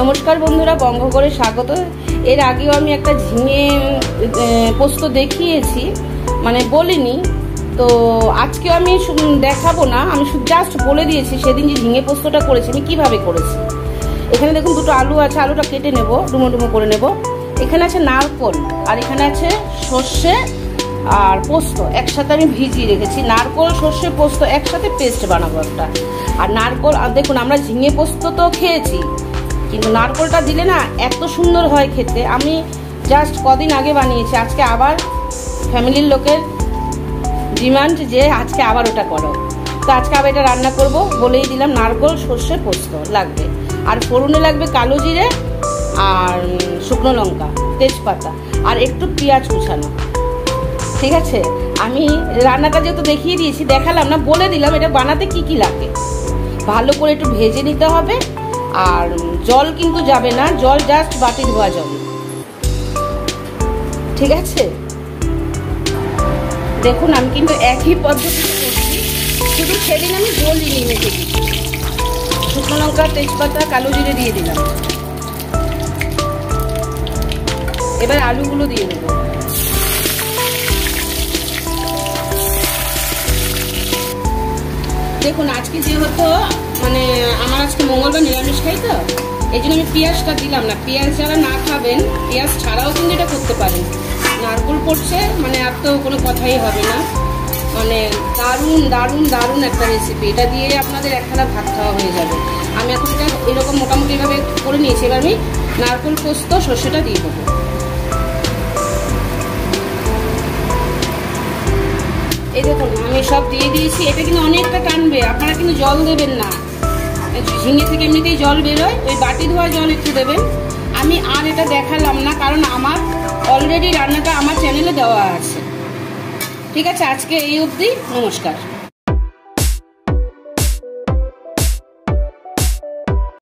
নমস্কার বন্ধুরা, বঙ্গঘরে স্বাগত। এর আগেও আমি একটা ঝিঙে পোস্ত দেখিয়েছি, মানে বলিনি। তো আজকেও আমি দেখাবো না, আমি জাস্ট বলে দিয়েছি সেদিন যে ঝিঙে পোস্তটা করেছি আমি কিভাবে করেছি। এখানে দেখুন দুটো আলু আছে, আলুটা কেটে নেব, ডুমো ডুমো করে নেব। এখানে আছে নারকোল, আর এখানে আছে সর্ষে আর পোস্ত একসাথে আমি ভিজিয়ে রেখেছি। নারকোল সর্ষে পোস্ত একসাথে পেস্ট বানাবো একটা। আর নারকোল, আর দেখুন আমরা ঝিঙে পোস্ত তো খেয়েছি, কিন্তু নারকোলটা দিলে না এত সুন্দর হয় খেতে। আমি জাস্ট কদিন আগে বানিয়েছি, আজকে আবার ফ্যামিলির লোকের ডিমান্ড যে আজকে আবার ওটা করো। তো আজকে আবার এটা রান্না করব, বলেই দিলাম। নারকোল সর্ষে পোস্ত লাগবে, আর ফোড়নে লাগবে কালো জিরে আর শুকনো লঙ্কা, তেজপাতা আর একটু পেঁয়াজ কুচানো। ঠিক আছে, আমি রান্নাটা যেহেতু দেখিয়ে দিয়েছি, দেখালাম না, বলে দিলাম এটা বানাতে কি কি লাগে। ভালো করে একটু ভেজে নিতে হবে, আর জল কিন্তু যাবে না, জল জাস্ট বাটি ধোয়া জল। ঠিক আছে, দেখুন আমি কিন্তু একই পদ্ধতিতে করছি, শুধু সেদিন আমি বলিনি মেখে দিচ্ছি। শুকনো লঙ্কা, তেজপাতা, কালো জিরে দিয়ে দিলাম। এবার আলুগুলো দিয়ে দেবো। দেখুন আজকে যেহেতু মানে আমার আজকে মঙ্গলবার নিরামিষ খাই, তো এই জন্য আমি পেঁয়াজটা দিলাম না। পেঁয়াজ যারা না খাবেন, পেঁয়াজ ছাড়াও কিন্তু এটা করতে পারেন। নারকোল পড়ছে মানে আর তো কোনো কথাই হবে না। মানে দারুণ দারুণ দারুণ একটা রেসিপি। এটা দিয়ে আপনাদের একখানা ভাত খাওয়া হয়ে যাবে। আমি এখন এটা এরকম মোটামুটিভাবে করে নিয়েছি। এবার আমি নারকোল পোস্ত সর্ষেটা দিয়ে দেবো। এই দেখুন আমি সব দিয়ে দিয়েছি। এটা কিন্তু অনেকটা টানবে, আপনারা কিন্তু জল দেবেন না। ঝিঙে থেকে এমনিতেই জল বেরোয়, ওই বাটি ধোয়া জল একটু দেবেন। আমি আর এটা দেখালাম না, কারণ আমার অলরেডি রান্নাটা আমার চ্যানেলে দেওয়া আছে। ঠিক আছে, আজকে এই অবধি, নমস্কার।